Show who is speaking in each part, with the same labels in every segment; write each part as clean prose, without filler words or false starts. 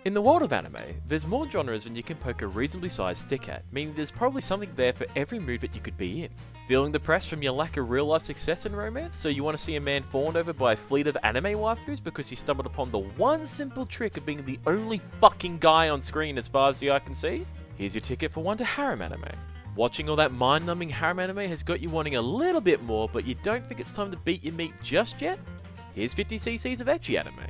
Speaker 1: In the world of anime, there's more genres than you can poke a reasonably sized stick at, meaning there's probably something there for every mood that you could be in. Feeling depressed from your lack of real life success in romance, so you want to see a man fawned over by a fleet of anime waifus because he stumbled upon the one simple trick of being the only fucking guy on screen as far as the eye can see? Here's your ticket for one to harem anime. Watching all that mind-numbing harem anime has got you wanting a little bit more, but you don't think it's time to beat your meat just yet? Here's 50cc's of ecchi anime.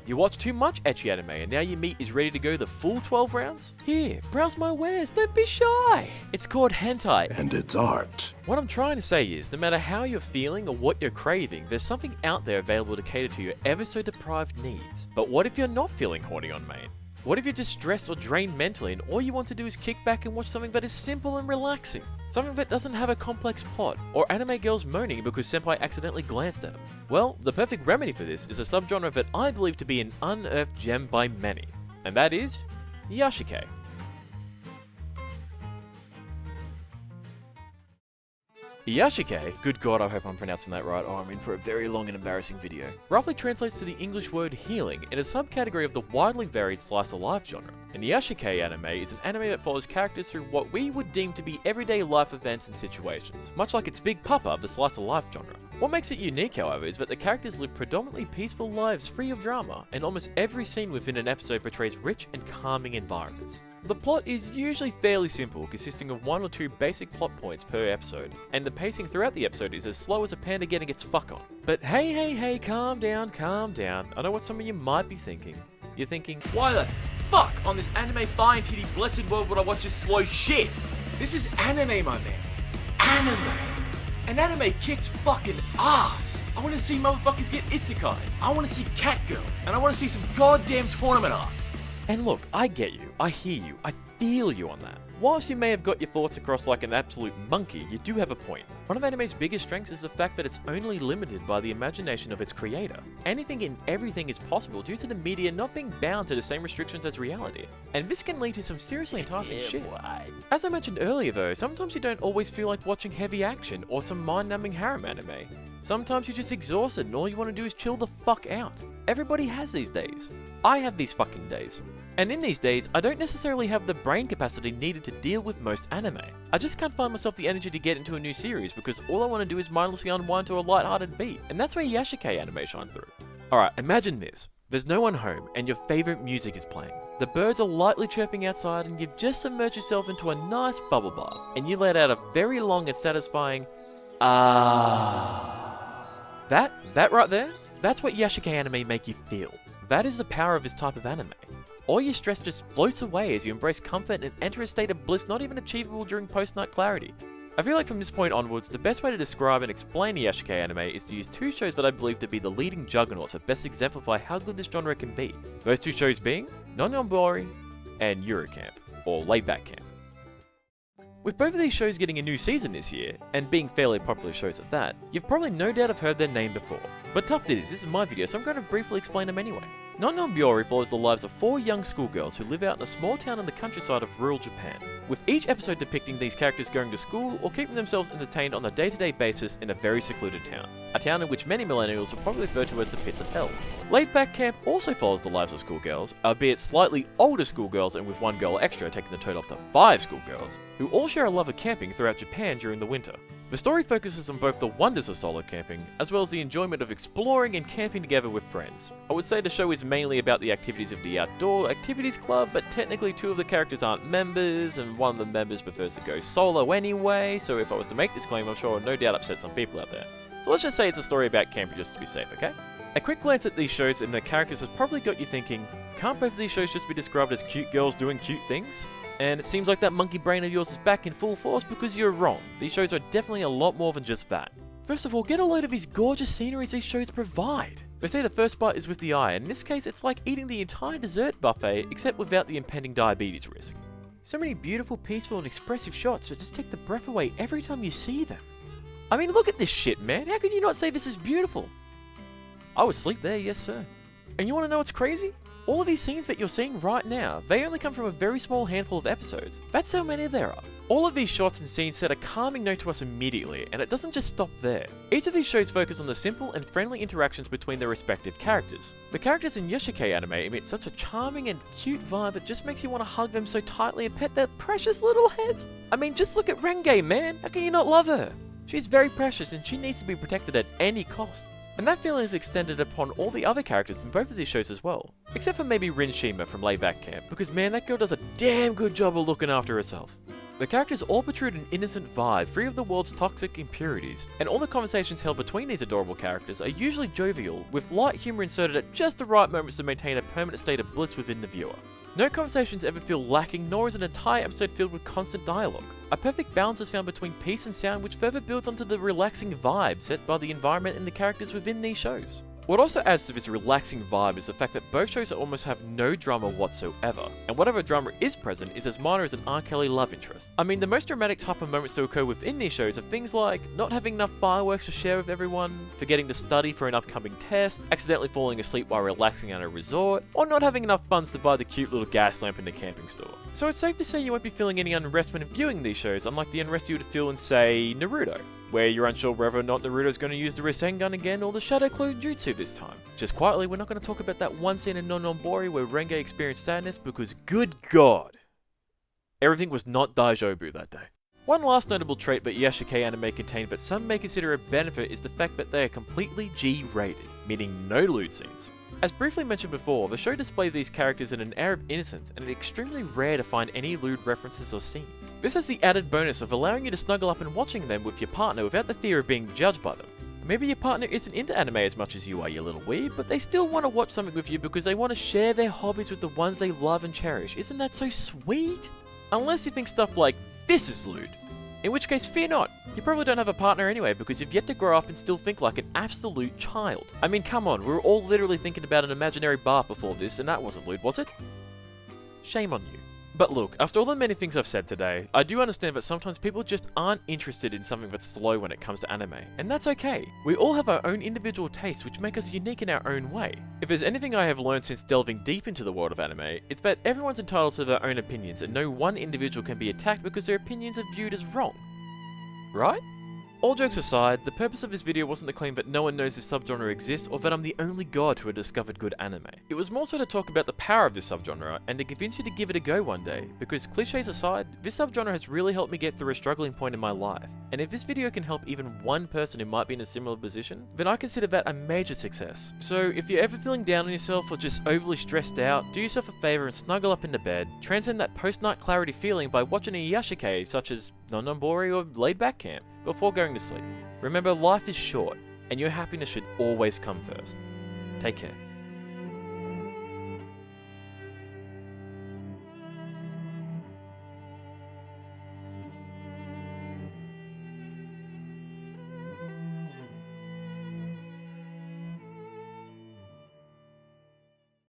Speaker 1: You watch too much ecchi anime and now your meat is ready to go the full 12 rounds? Here, browse my wares, don't be shy! It's called hentai.
Speaker 2: And it's art.
Speaker 1: What I'm trying to say is, no matter how you're feeling or what you're craving, there's something out there available to cater to your ever so deprived needs. But what if you're not feeling horny on main? What if you're just stressed or drained mentally and all you want to do is kick back and watch something that is simple and relaxing? Something that doesn't have a complex plot, or anime girls moaning because senpai accidentally glanced at them? Well, the perfect remedy for this is a subgenre that I believe to be an unearthed gem by many, and that is Iyashikei. Iyashikei, good god I hope I'm pronouncing that right or I'm in for a very long and embarrassing video, roughly translates to the English word healing in a subcategory of the widely varied slice of life genre. An Iyashikei anime is an anime that follows characters through what we would deem to be everyday life events and situations, much like its big papa, the slice of life genre. What makes it unique, however, is that the characters live predominantly peaceful lives free of drama, and almost every scene within an episode portrays rich and calming environments. The plot is usually fairly simple, consisting of one or two basic plot points per episode, and the pacing throughout the episode is as slow as a panda getting its fuck on. But hey, calm down. I know what some of you might be thinking. You're thinking, why the fuck on this anime fine titty blessed world would I watch this slow shit? This is anime, my man. Anime! And anime kicks fucking ass! I want to see motherfuckers get isekai. I want to see cat girls, and I want to see some goddamn tournament arcs. And look, I get you, I hear you, I feel you on that. Whilst you may have got your thoughts across like an absolute monkey, you do have a point. One of anime's biggest strengths is the fact that it's only limited by the imagination of its creator. Anything and everything is possible due to the media not being bound to the same restrictions as reality. And this can lead to some seriously enticing shit. As I mentioned earlier though, sometimes you don't always feel like watching heavy action or some mind-numbing harem anime. Sometimes you're just exhausted and all you want to do is chill the fuck out. Everybody has these days. I have these fucking days. And in these days, I don't necessarily have the brain capacity needed to deal with most anime. I just can't find myself the energy to get into a new series because all I want to do is mindlessly unwind to a light-hearted beat, and that's where Iyashikei Anime shine through. Alright, imagine this. There's no one home, and your favourite music is playing. The birds are lightly chirping outside, and you've just submerged yourself into a nice bubble bath, and you let out a very long and satisfying ah. That right there, that's what Iyashikei Anime make you feel. That is the power of this type of anime. All your stress just floats away as you embrace comfort and enter a state of bliss not even achievable during post-night clarity. I feel like from this point onwards, the best way to describe and explain Iyashikei Anime is to use two shows that I believe to be the leading juggernauts that best exemplify how good this genre can be. Those two shows being Non-Yonbori and Eurocamp, or Laid Back Camp. With both of these shows getting a new season this year, and being fairly popular shows at that, you've probably no doubt have heard their name before. But tough it is, this is my video, so I'm going to briefly explain them anyway. Non-Yonbori follows the lives of 4 young schoolgirls who live out in a small town in the countryside of rural Japan, with each episode depicting these characters going to school or keeping themselves entertained on a day-to-day basis in a very secluded town. A town in which many millennials will probably refer to as the pits of hell. Laid Back Camp also follows the lives of schoolgirls, albeit slightly older schoolgirls and with one girl extra, taking the total up to 5 schoolgirls, who all share a love of camping throughout Japan during the winter. The story focuses on both the wonders of solo camping, as well as the enjoyment of exploring and camping together with friends. I would say the show is mainly about the activities of the Outdoor Activities Club, but technically 2 of the characters aren't members, and one of the members prefers to go solo anyway, so if I was to make this claim, I'm sure it would no doubt upset some people out there. So let's just say it's a story about camping just to be safe, okay? A quick glance at these shows and the characters has probably got you thinking, can't both of these shows just be described as cute girls doing cute things? And it seems like that monkey brain of yours is back in full force because you're wrong. These shows are definitely a lot more than just that. First of all, get a load of these gorgeous sceneries these shows provide. They say the first bite is with the eye, and in this case it's like eating the entire dessert buffet except without the impending diabetes risk. So many beautiful, peaceful and expressive shots that just take the breath away every time you see them. I mean, look at this shit, man. How can you not say this is beautiful? I would sleep there, yes sir. And you want to know what's crazy? All of these scenes that you're seeing right now, they only come from a very small handful of episodes. That's how many there are. All of these shots and scenes set a calming note to us immediately, and it doesn't just stop there. Each of these shows focus on the simple and friendly interactions between their respective characters. The characters in Iyashikei Anime emit such a charming and cute vibe that just makes you want to hug them so tightly and pet their precious little heads. I mean, just look at Renge, man! How can you not love her? She's very precious and she needs to be protected at any cost. And that feeling is extended upon all the other characters in both of these shows as well. Except for maybe Renge from Layback Camp, because man, that girl does a damn good job of looking after herself. The characters all protrude an innocent vibe, free of the world's toxic impurities, and all the conversations held between these adorable characters are usually jovial, with light humour inserted at just the right moments to maintain a permanent state of bliss within the viewer. No conversations ever feel lacking, nor is an entire episode filled with constant dialogue. A perfect balance is found between peace and sound, which further builds onto the relaxing vibe set by the environment and the characters within these shows. What also adds to this relaxing vibe is the fact that both shows almost have no drama whatsoever, and whatever drama is present is as minor as an R. Kelly love interest. I mean, the most dramatic type of moments to occur within these shows are things like not having enough fireworks to share with everyone, forgetting to study for an upcoming test, accidentally falling asleep while relaxing at a resort, or not having enough funds to buy the cute little gas lamp in the camping store. So it's safe to say you won't be feeling any unrest when viewing these shows, unlike the unrest you would feel in, say, Naruto, where you're unsure whether or not Naruto's going to use the Rasengan again or the Shadow Clone Jutsu this time. Just quietly, we're not going to talk about that one scene in Non-Nonbori where Renge experienced sadness because, good god, everything was not Daijobu that day. One last notable trait that Iyashikei Anime contain that some may consider a benefit is the fact that they are completely G-rated, meaning no lewd scenes. As briefly mentioned before, the show displays these characters in an air of innocence, and it's extremely rare to find any lewd references or scenes. This has the added bonus of allowing you to snuggle up and watching them with your partner without the fear of being judged by them. Maybe your partner isn't into anime as much as you are, you little weeb, but they still want to watch something with you because they want to share their hobbies with the ones they love and cherish. Isn't that so sweet? Unless you think stuff like this is lewd. In which case, fear not. You probably don't have a partner anyway because you've yet to grow up and still think like an absolute child. I mean, come on, we were all literally thinking about an imaginary bath before this and that wasn't lewd, was it? Shame on you. But look, after all the many things I've said today, I do understand that sometimes people just aren't interested in something that's slow when it comes to anime, and that's okay. We all have our own individual tastes which make us unique in our own way. If there's anything I have learned since delving deep into the world of anime, it's that everyone's entitled to their own opinions and no one individual can be attacked because their opinions are viewed as wrong. Right? All jokes aside, the purpose of this video wasn't to claim that no one knows this subgenre exists or that I'm the only god who had discovered good anime. It was more so to talk about the power of this subgenre and to convince you to give it a go one day, because cliches aside, this subgenre has really helped me get through a struggling point in my life, and if this video can help even one person who might be in a similar position, then I consider that a major success. So if you're ever feeling down on yourself or just overly stressed out, do yourself a favor and snuggle up into bed, transcend that post-night clarity feeling by watching a Iyashikei such as Non-Nonbori or Laid Back Camp before going to sleep. Remember, life is short, and your happiness should always come first. Take care.